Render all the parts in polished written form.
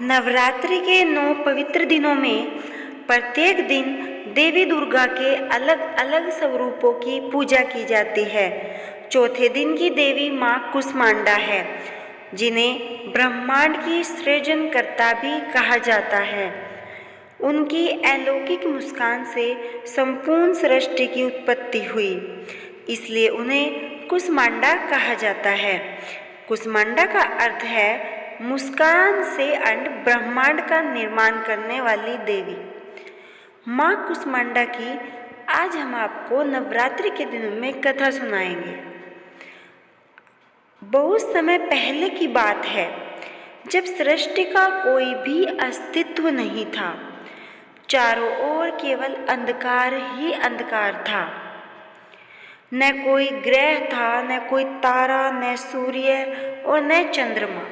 नवरात्रि के 9 पवित्र दिनों में प्रत्येक दिन देवी दुर्गा के अलग अलग स्वरूपों की पूजा की जाती है। चौथे दिन की देवी माँ कुष्मांडा है, जिन्हें ब्रह्मांड की सृजनकर्ता भी कहा जाता है। उनकी अलौकिक मुस्कान से संपूर्ण सृष्टि की उत्पत्ति हुई, इसलिए उन्हें कुष्मांडा कहा जाता है। कुष्मांडा का अर्थ है मुस्कान से अंड ब्रह्मांड का निर्माण करने वाली देवी। माँ कुष्मांडा की आज हम आपको नवरात्रि के दिनों में कथा सुनाएंगे। बहुत समय पहले की बात है, जब सृष्टि का कोई भी अस्तित्व नहीं था। चारों ओर केवल अंधकार ही अंधकार था। न कोई ग्रह था, न कोई तारा, न सूर्य और न चंद्रमा।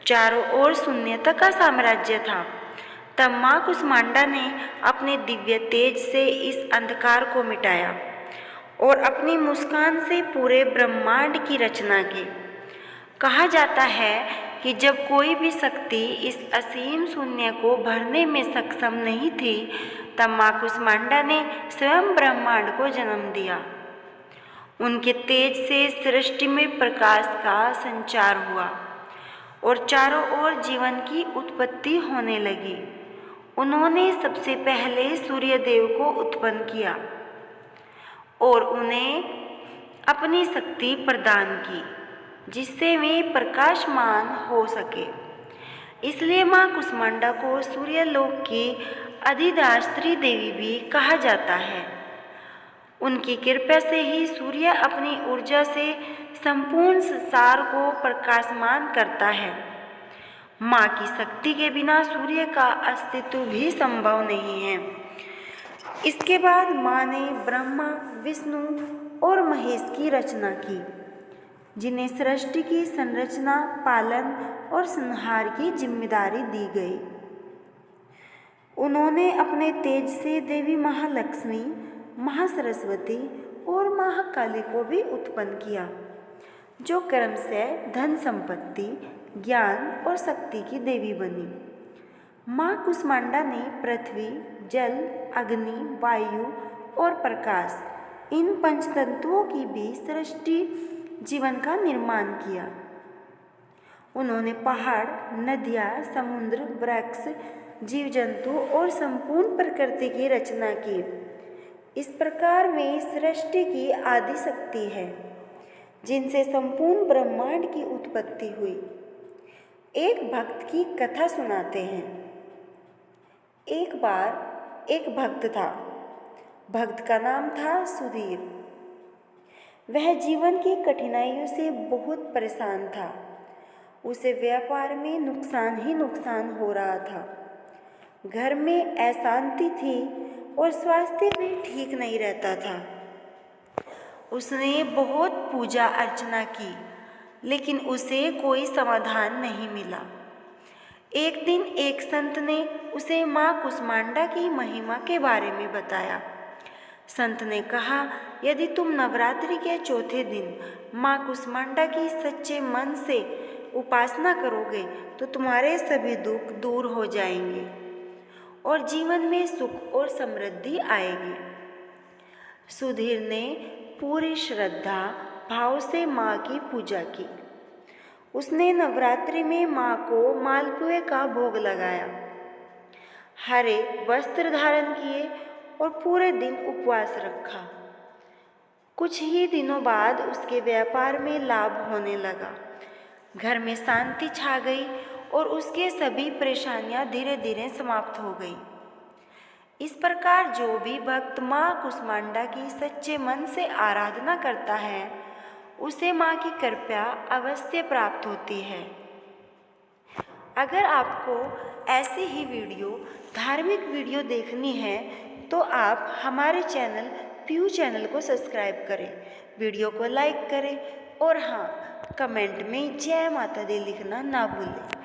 चारों ओर शून्यता का साम्राज्य था। तब माँ कुष्मांडा ने अपने दिव्य तेज से इस अंधकार को मिटाया और अपनी मुस्कान से पूरे ब्रह्मांड की रचना की। कहा जाता है कि जब कोई भी शक्ति इस असीम शून्य को भरने में सक्षम नहीं थी, तब माँ कुष्मांडा ने स्वयं ब्रह्मांड को जन्म दिया। उनके तेज से सृष्टि में प्रकाश का संचार हुआ और चारों ओर जीवन की उत्पत्ति होने लगी। उन्होंने सबसे पहले सूर्यदेव को उत्पन्न किया और उन्हें अपनी शक्ति प्रदान की, जिससे वे प्रकाशमान हो सके। इसलिए माँ कुष्मांडा को सूर्यलोक की अधिष्ठात्री देवी भी कहा जाता है। उनकी कृपा से ही सूर्य अपनी ऊर्जा से संपूर्ण संसार को प्रकाशमान करता है। माँ की शक्ति के बिना सूर्य का अस्तित्व भी संभव नहीं है। इसके बाद माँ ने ब्रह्मा, विष्णु और महेश की रचना की, जिन्हें सृष्टि की संरचना, पालन और संहार की जिम्मेदारी दी गई। उन्होंने अपने तेज से देवी महालक्ष्मी, महासरस्वती और महाकाली को भी उत्पन्न किया, जो क्रमशः धन संपत्ति, ज्ञान और शक्ति की देवी बनी। माँ कुष्मांडा ने पृथ्वी, जल, अग्नि, वायु और प्रकाश, इन पंचतत्वों की भी सृष्टि जीवन का निर्माण किया। उन्होंने पहाड़, नदियाँ, समुद्र, वृक्ष, जीव जंतु और संपूर्ण प्रकृति की रचना की। इस प्रकार वे सृष्टि की आदि शक्ति है, जिनसे संपूर्ण ब्रह्मांड की उत्पत्ति हुई। एक भक्त की कथा सुनाते हैं। एक बार एक भक्त था। भक्त का नाम था सुधीर। वह जीवन की कठिनाइयों से बहुत परेशान था। उसे व्यापार में नुकसान ही नुकसान हो रहा था। घर में अशांति थी और स्वास्थ्य भी ठीक नहीं रहता था। उसने बहुत पूजा अर्चना की, लेकिन उसे कोई समाधान नहीं मिला। एक दिन एक संत ने उसे माँ कुष्मांडा की महिमा के बारे में बताया। संत ने कहा, यदि तुम नवरात्रि के चौथे दिन माँ कुष्मांडा की सच्चे मन से उपासना करोगे तो तुम्हारे सभी दुख दूर हो जाएंगे और जीवन में सुख और समृद्धि आएगी। सुधीर ने पूरी श्रद्धा भाव से माँ की पूजा की। उसने नवरात्रि में माँ को मालपुए का भोग लगाया, हरे वस्त्र धारण किए और पूरे दिन उपवास रखा। कुछ ही दिनों बाद उसके व्यापार में लाभ होने लगा। घर में शांति छा गई और उसके सभी परेशानियां धीरे धीरे समाप्त हो गई। इस प्रकार जो भी भक्त माँ कुष्मांडा की सच्चे मन से आराधना करता है, उसे माँ की कृपा अवश्य प्राप्त होती है। अगर आपको ऐसी ही धार्मिक वीडियो देखनी है तो आप हमारे चैनल पीयू चैनल को सब्सक्राइब करें, वीडियो को लाइक करें और हाँ, कमेंट में जय माता दी लिखना ना भूलें।